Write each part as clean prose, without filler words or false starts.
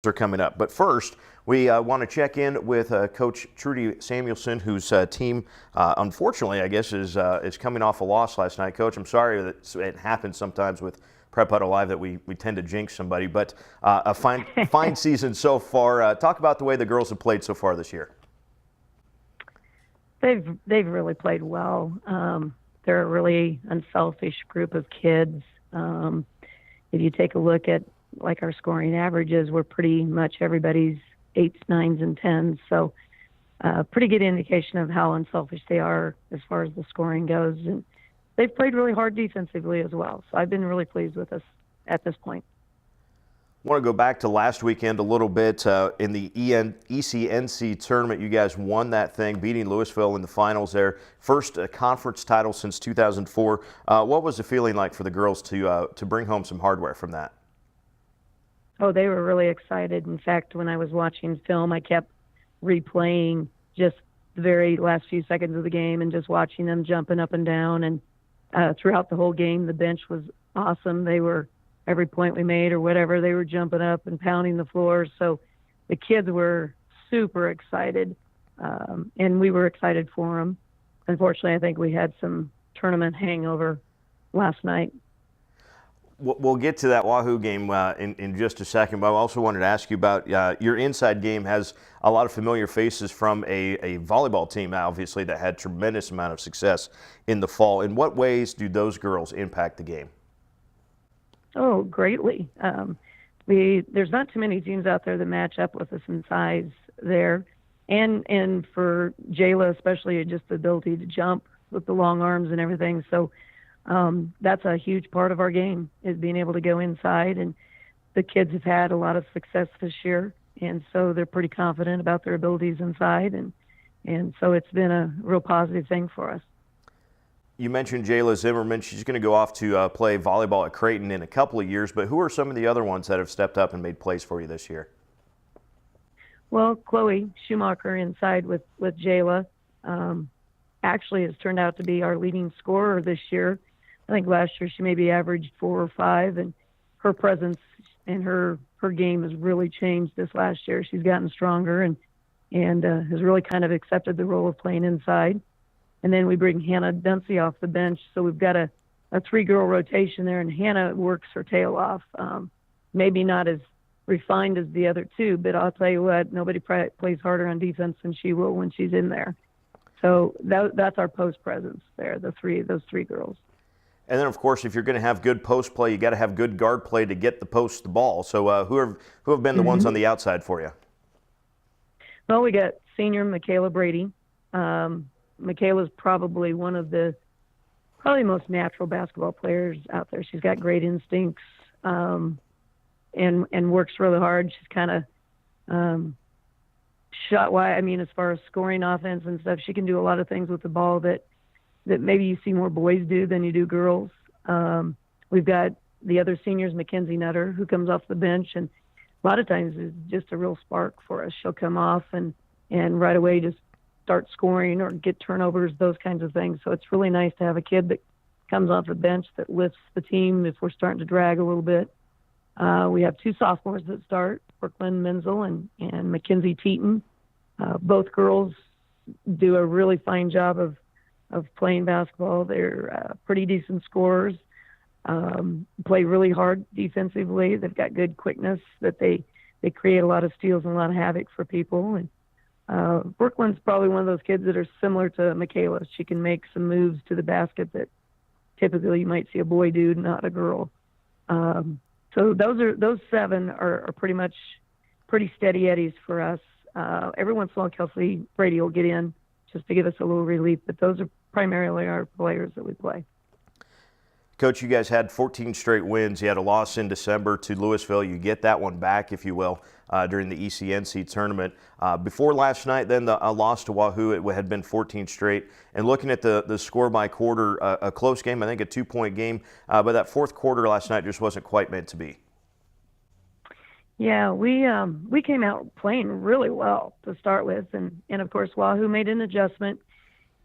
are coming up. But first, we want to check in with Coach Trudy Samuelson, whose team, unfortunately, I guess, is coming off a loss last night. Coach, I'm sorry that it happens sometimes with Prep Huddle Live that we tend to jinx somebody, but a fine season so far. Talk about the way the girls have played so far this year. They've really played well. They're a really unselfish group of kids. If you take a look at like our scoring averages, we're pretty much everybody's 8s, 9s, and 10s. So pretty good indication of how unselfish they are as far as the scoring goes. And they've played really hard defensively as well. So I've been really pleased with us at this point. I want to go back to last weekend a little bit. In the ECNC tournament, you guys won that thing, beating Louisville in the finals there. First conference title since 2004. What was the feeling like for the girls to bring home some hardware from that? Oh, they were really excited. In fact, when I was watching film, I kept replaying just the very last few seconds of the game and just watching them jumping up and down. And throughout the whole game, the bench was awesome. They were, every point we made or whatever, they were jumping up and pounding the floor. So the kids were super excited, and we were excited for them. Unfortunately, I think we had some tournament hangover last night. We'll get to that Wahoo game in just a second, but I also wanted to ask you about your inside game. Has a lot of familiar faces from a volleyball team, obviously, that had tremendous amount of success in the fall. In what ways do those girls impact the game? Oh, greatly. There's not too many teams out there that match up with us in size there. And for Jayla, especially, just the ability to jump with the long arms and everything. So that's a huge part of our game, is being able to go inside. And the kids have had a lot of success this year, and so they're pretty confident about their abilities inside. And so it's been a real positive thing for us. You mentioned Jayla Zimmerman. She's going to go off to play volleyball at Creighton in a couple of years, but who are some of the other ones that have stepped up and made plays for you this year? Well, Chloe Schumacher inside with Jayla actually has turned out to be our leading scorer this year. I think last year she maybe averaged 4 or 5, and her presence and her game has really changed this last year. She's gotten stronger and has really kind of accepted the role of playing inside. And then we bring Hannah Dunsey off the bench. So we've got a 3-girl rotation there, and Hannah works her tail off. Maybe not as refined as the other two, but I'll tell you what, nobody plays harder on defense than she will when she's in there. So that's our post presence there, those three girls. And then, of course, if you're going to have good post play, you got to have good guard play to get the post the ball. So who have been the ones on the outside for you? Well, we got senior Michaela Brady. Michaela's probably one of the most natural basketball players out there. She's got great instincts and works really hard. She's kind of shot wide. I mean, as far as scoring offense and stuff, she can do a lot of things with the ball that maybe you see more boys do than you do girls. We've got the other seniors, Mackenzie Nutter, who comes off the bench, and a lot of times is just a real spark for us. She'll come off and right away just start scoring or get turnovers, those kinds of things. So it's really nice to have a kid that comes off the bench that lifts the team if we're starting to drag a little bit. We have 2 sophomores that start, Brooklyn Menzel and Mackenzie Teeton. Both girls do a really fine job of playing basketball. They're pretty decent scorers, play really hard defensively. They've got good quickness that they create a lot of steals and a lot of havoc for people. And Brooklyn's probably one of those kids that are similar to Michaela. She can make some moves to the basket that typically you might see a boy do, not a girl. So those 7 are pretty steady eddies for us. Every once in a while, Kelsey Brady will get in just to give us a little relief, but those are primarily our players that we play. Coach, you guys had 14 straight wins. You had a loss in December to Louisville. You get that one back, if you will, during the ECNC tournament. Before last night, then a loss to Wahoo. It had been 14 straight. And looking at the score by quarter, a close game, I think a 2-point game, but that fourth quarter last night just wasn't quite meant to be. Yeah, we came out playing really well to start with, and of course Wahoo made an adjustment,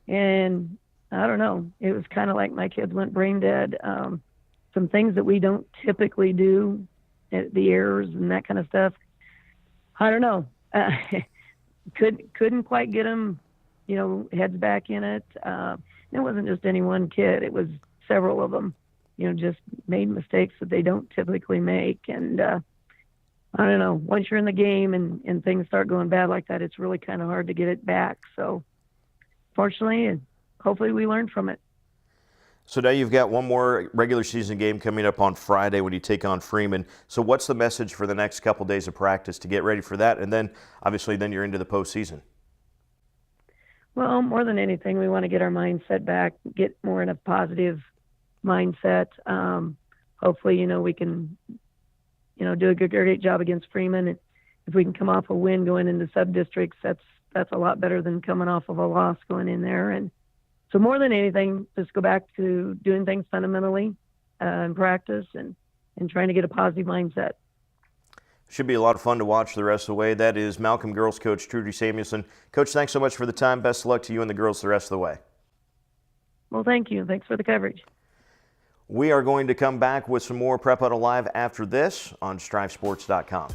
and I don't know, it was kind of like my kids went brain dead. Some things that we don't typically do, the errors and that kind of stuff, I don't know. Couldn't quite get them, heads back in it. It wasn't just any one kid. It was several of them, just made mistakes that they don't typically make. And I don't know. Once you're in the game and things start going bad like that, it's really kind of hard to get it back. So fortunately, and hopefully we learned from it. So now you've got one more regular season game coming up on Friday when you take on Freeman. So what's the message for the next couple days of practice to get ready for that? And then obviously then you're into the postseason. Well, more than anything, we want to get our mindset back, get more in a positive mindset. Hopefully, we can, do a great job against Freeman. If we can come off a win going into sub-districts, that's a lot better than coming off of a loss going in there. And so more than anything, just go back to doing things fundamentally in practice and trying to get a positive mindset. Should be a lot of fun to watch the rest of the way. That is Malcolm girls coach Trudy Samuelson. Coach, thanks so much for the time. Best of luck to you and the girls the rest of the way. Well, thank you. Thanks for the coverage. We are going to come back with some more Prep Huddle Live after this on StriveSports.com.